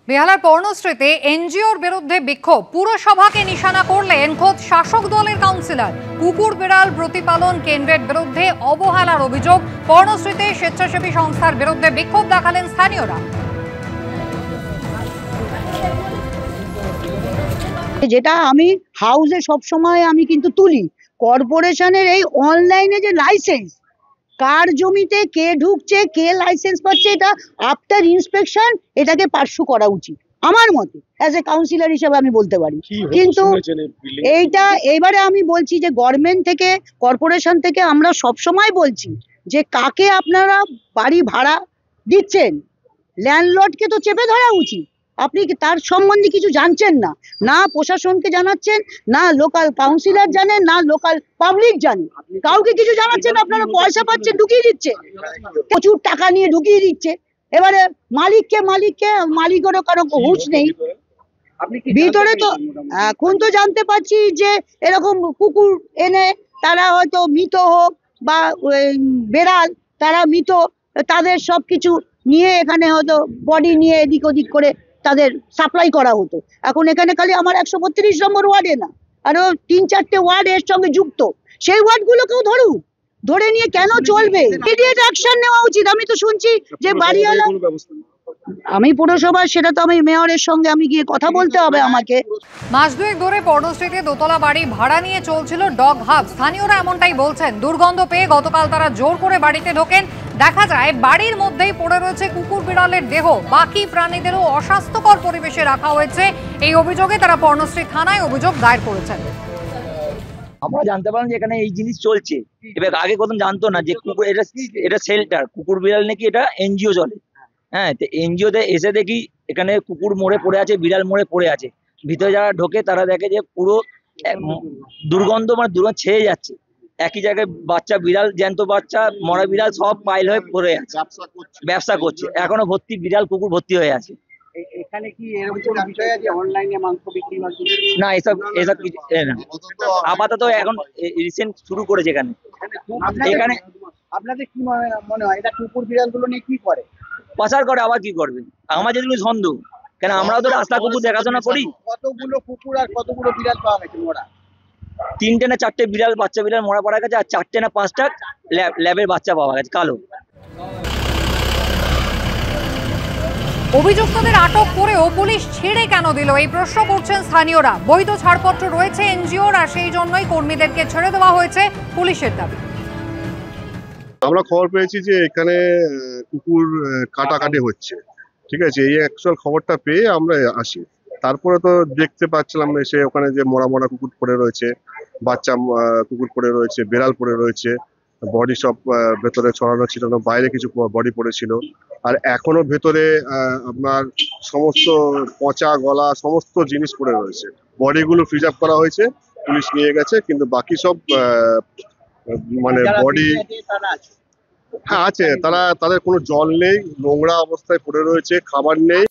বেহালার পর্ণশ্রীতে এনজিওর বিরুদ্ধে বিক্ষোভ, পুরসভাকে নিশানা করলেন খোদ শাসক দলের কাউন্সিলর। কুকুর বিড়াল প্রতিপালন কেন্দ্রের বিরুদ্ধে অবহেলার অভিযোগ। পর্ণশ্রীতে স্বেচ্ছাসেবী সংস্থার বিরুদ্ধে বিক্ষোভ দেখালেন স্থানীয়রা। যেটা আমি হাউসে সবসময় আমি কিন্তু তুলি, কর্পোরেশনের এই অনলাইনে যে লাইসেন্স, কার জমিতে কে ঢুকছে, কে লাইসেন্স পাচ্ছে, এটা আফটার ইন্সপেকশন এটাকে পার্সু করা উচিত আমার মতে। অ্যাজ এ কাউন্সিলর হিসেবে আমি বলতে পারি। কিন্তু এইটা এবারে আমি বলছি যে গভর্নমেন্ট থেকে, কর্পোরেশন থেকে আমরা সবসময় বলছি যে কাকে আপনারা বাড়ি ভাড়া দিচ্ছেন, ল্যান্ডলর্ডকে তো চেপে ধরা উচিত। আপনি তার সম্বন্ধে কিছু জানছেন না, না প্রশাসনকে জানাচ্ছেন, না লোকাল কাউন্সিলর জানেন, না লোকাল পাবলিক জানে, কাউকে কিছু জানাচ্ছেন। আপনারা পয়সা পাচ্ছেন, ঢুকিয়ে দিচ্ছে, প্রচুর টাকা নিয়ে ঢুকিয়ে দিচ্ছে। এবারে মালিকেরও কারো হুঁশ নেই। ভিতরে তো এখন তো জানতে পারছি যে এরকম কুকুর এনে তারা হয়তো মৃত হোক বা বেড়াল তারা মৃত, তাদের সবকিছু নিয়ে এখানে হয়তো বডি নিয়ে এদিক ওদিক করে তাদের সাপ্লাই করা হতো। এখন এখানে খালি আমার 132 নম্বর ওয়ার্ডে না, আরো 3-4টে ওয়ার্ড এর সঙ্গে যুক্ত, সেই ওয়ার্ডগুলোকেও ধরুক, ধরে নিয়ে কেন চলবে? ইমিডিয়েট অ্যাকশন নেওয়া উচিত। আমি তো শুনছি যে বাড়িওয়ালা, আমি পুরসভা, সেটা তো আমি মেয়রের সঙ্গে আমি গিয়ে কথা বলতে হবে আমাকে। মাস দুয়েক ধরে পর্ণশ্রীতে দোতলা বাড়ি ভাড়া নিয়ে চলছিল ডগ হাব। স্থানীয়রা এমনটাই বলছেন। দুর্গন্ধ পেয়ে গতকাল তারা জোর করে বাড়িতে ঢোকেন। দেখা যায় বাড়ির মধ্যেই পড়ে রয়েছে কুকুর বিড়ালের দেহ। বাকি প্রাণীদেরও অস্বাস্থ্যকর পরিবেশে রাখা হয়েছে। এই অভিযোগে তারা পর্ণশ্রী থানায় অভিযোগ দায়ের করেছেন। আমরা জানতে পারলাম যে এখানে এই জিনিস চলছে। এবার আগে প্রথম জানতো না যে কুকুর, এটা শেল্টার, কুকুর বিড়াল নাকি এটা এনজিও চলে। হ্যাঁ, তো এনজিওতে এসে দেখি এখানে কুকুর মরে পড়ে আছে, বিড়াল মরে পড়ে আছে। ভিতরে যারা ঢোকে তারা দেখে যে পুরো দুর্গন্ধ, দুর্গন্ধ ছেয়ে যাচ্ছে। একই জায়গায় বাচ্চা বিড়াল, জ্যান্ত বাচ্চা, মরা বিড়াল সব পাইল হয়ে পড়ে আছে, ব্যবসা করছে। এখনো ভর্তি বিড়াল কুকুর ভর্তি হয়ে আছে। এখানে কি এরকম বিষয় আছে অনলাইনে মাংস বিক্রি হচ্ছে? না, এসব কিছু না। আপাতত এখন রিসেন্ট শুরু করেছে এখানে। আপনাদের কি মনে হয় এটা কুকুর বিড়াল গুলো নিয়ে কি করে? পাচার করে, আবার কি করবে? আমার যেগুলো সন্দেহ, কেন আমরাও তো রাস্তা কুকুর দেখাশোনা করি। কতগুলো কুকুর আর কতগুলো বিড়াল পাওয়া গেছে মরা? 3টে না 4টে বিড়াল, বাচ্চা বিড়াল মরা পড়া গেছে, আর 4টে না 5টা ল্যাবের বাচ্চা পাওয়া গেছে কালো। অভিযুক্তদের আটক করেও পুলিশ ছেড়ে কেন দিল, এই প্রশ্ন করছেন স্থানীয়রা। বৈধ ছাড়পত্র রয়েছে এনজিওর, আর সেই জন্যই কর্মীদেরকে ছেড়ে দেওয়া হয়েছে পুলিশের দাবি। আমরা খবর পেয়েছি যে এখানে কুকুর কাটাকাটি হচ্ছে, ঠিক আছে। এই অ্যাকচুয়াল খবরটা পেয়ে আমরা আসি। তারপরে তো দেখতে পাচ্ছিলাম এসে ওখানে যে মরা মরা কুকুর পড়ে রয়েছে, বাচ্চা কুকুর পড়ে রয়েছে, বেড়াল পড়ে রয়েছে, বডি সব ভেতরে ছড়ানো ছিল, বাইরে কিছু বডি পড়েছিল। আর এখনো ভেতরে আপনার সমস্ত পচা গলা সমস্ত জিনিস পড়ে রয়েছে। বডিগুলো ফ্রিজ আপ করা হয়েছে, পুলিশ নিয়ে গেছে, কিন্তু বাকি সব বডি হ্যাঁ আছে। তাদের কোনো জল নেই, নোংরা অবস্থায় পড়ে রয়েছে, খাবার নেই।